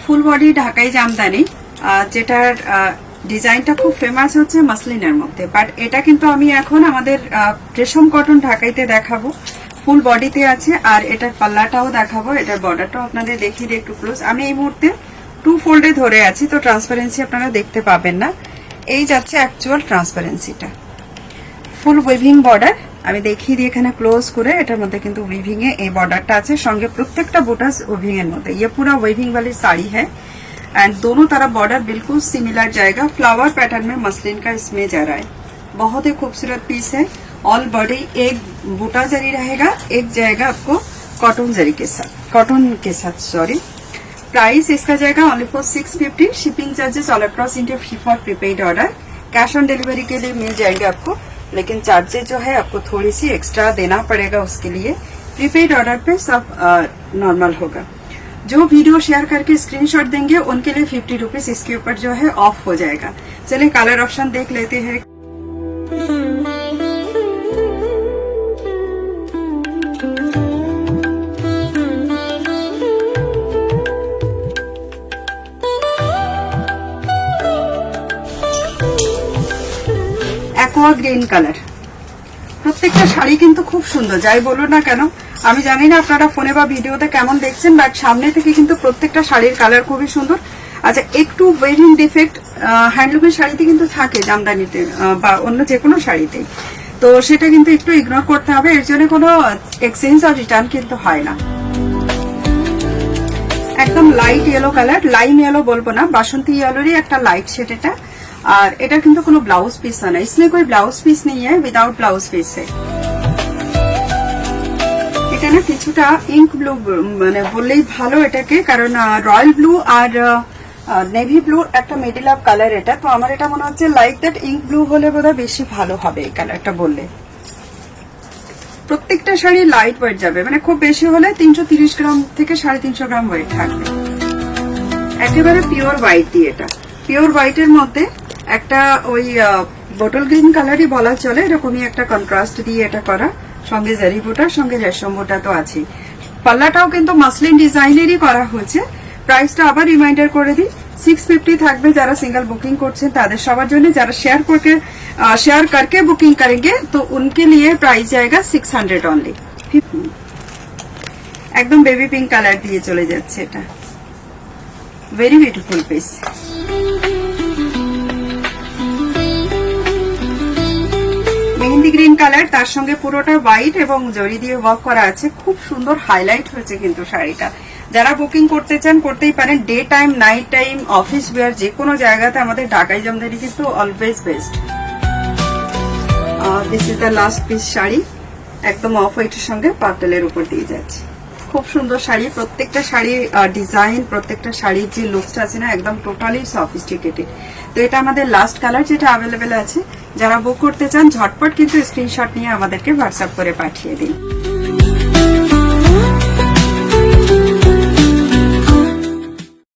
Full body ঢাকাই জামদানি, যেটার ডিজাইনটা খুব ফেমাস হচ্ছে মাসলিনের মধ্যে, বাট এটা কিন্তু আমি এখন আমাদের রেশম কটন ঢাকাইতে দেখাবো। ফুল বডিতে আছে, আর এটার পাল্লাটাও দেখাবো, এটার বর্ডারটাও আপনাদের দেখিয়ে দিই একটু ক্লোজ। আমি এই মুহূর্তে 2 ফোল্ডে ধরে আছি, তো ট্রান্সপারেন্সি আপনারা দেখতে পাবেন না। এই যাচ্ছে অ্যাকচুয়াল ট্রান্সপারেন্সিটা। ফুল উইভিং বর্ডার আমি দেখিয়ে দিই এখানে ক্লোজ করে। এটার মধ্যে কিন্তু উইভিং এ এই বর্ডারটা আছে, সঙ্গে প্রত্যেকটা বুটাস উইভিং এর মধ্যে। ये पूरा वीविंग वाली साड़ी है एंड दोनों तरफ बॉर्डर बिल्कुल सिमिलर जाएगा। फ्लावर पैटर्न में मसलिन का इसमें जा रहा है, बहुत ही खूबसूरत पीस है। ऑल बॉडी एक बूटा जरी रहेगा, एक जाएगा आपको कॉटन जरी के साथ, कॉटन के साथ सॉरी। प्राइस इसका जाएगा only for 650। Shipping charges all across India free for prepaid order. Cash on delivery के लिए मिल जाएंगे आपको, लेकिन चार्जेस जो है आपको थोड़ी सी एक्स्ट्रा देना पड़ेगा उसके लिए। प्रीपेड ऑर्डर पे सब नॉर्मल होगा। जो वीडियो शेयर करके स्क्रीनशॉट देंगे उनके लिए 50 रुपीज इसके ऊपर जो है ऑफ हो जाएगा। चलिए कलर ऑप्शन देख लेते हैं। অ্যাকোয়া গ্রিন কালার, প্রত্যেকটা শাড়ি কিন্তু খুব সুন্দর, যাই বলো না কেন। আমি জানি না আপনারা ফোনে বা ভিডিওতে কেমন দেখছেন, বাট সামনে থেকে কিন্তু প্রত্যেকটা শাড়ির কালার খুবই সুন্দর। আচ্ছা, একটু ওয়েভিং ডিফেক্ট হ্যান্ডলুমের শাড়িতে কিন্তু থাকে, জামদানিতে বা অন্য যে কোনো শাড়িতে, তো সেটা কিন্তু একটু ইগনোর করতে হবে। এর জন্য কোনো এক্সচেঞ্জ আর রিটার্ন কিন্তু হয় না। একদম light yellow colour, lime yellow বলবো না, বাসন্তী ইয়েলোরই একটা লাইট শেড এটা। और এটা কিন্তু কোনো ব্লাউজ পিস না, इसमें कोई ब्लाउज पीस नहीं है, विदाउट ब्लाउज पीस है। এটা না কিছুটা ইঙ্ক ব্লু মানে বললেই ভালো এটাকে, কারণ রয়্যাল ব্লু আর নেভি ব্লু একটা মিডল অফ কালার এটা। তো আমার এটা মনে হচ্ছে লাইক দ্যাট ইঙ্ক ব্লু হলে বোধহয় বেশি ভালো হবে এই কালারটা বললে। প্রত্যেকটা শাড়ি লাইট ওয়েট যাবে, মানে খুব বেশি হলে 330 গ্রাম থেকে 350 গ্রাম ওয়েট থাকবে। একেবারে পিওর হোয়াইট দিয়ে, এটা পিওর হোয়াইটের মধ্যে একটা ওই বটল গ্রিন কালারই বলা চলে, এরকমই একটা কন্ট্রাস্ট দিয়ে এটা করা, সঙ্গে জারি বুটা, সঙ্গে রেশম বুটা তো আছে। পাল্লাটাও কিন্তু মাসলিন ডিজাইনেরই করা হয়েছে। প্রাইসটা আবার রিমাইন্ডার করে দিই, 650 থাকবে। যারা সিঙ্গেল বুকিং করছেন তাদের সবার জন্য, যারা शेयर करके बुकिंग करेंगे तो उनके लिए प्राइस जाएगा 600 ओनली। एकदम बेबी पिंक কালার দিয়ে চলে যাচ্ছে এটা, very beautiful piece. Mehndi green colour, তার সঙ্গে পুরোটা হোয়াইট এবং জরি দিয়ে ওয়ার্ক করা আছে, খুব সুন্দর হাইলাইট হয়েছে কিন্তু শাড়িটা। যারা বুকিং করতে চান করতেই পারেন, day time, night time, office wear, যে কোনো জায়গাতে আমাদের ঢাকাই জামদানি কিন্তু always best. This is the last piece sari, একদম অফ হোয়াইটের সঙ্গে পার্পেলের উপর দিয়ে যাচ্ছে। খুব সুন্দর শাড়ি, প্রত্যেকটা শাড়ির ডিজাইন, প্রত্যেকটা শাড়ির যে লুকসটা আছে না, একদম টোটালি সফিস্টিকেটেড। তো এটা আমাদের লাস্ট কালার যেটা অ্যাভেলেবেল আছে। যারা বুক করতে চান ঝটপট কিন্তু স্ক্রিনশট নিয়ে আমাদেরকে হোয়াটসঅ্যাপ করে পাঠিয়ে দিন।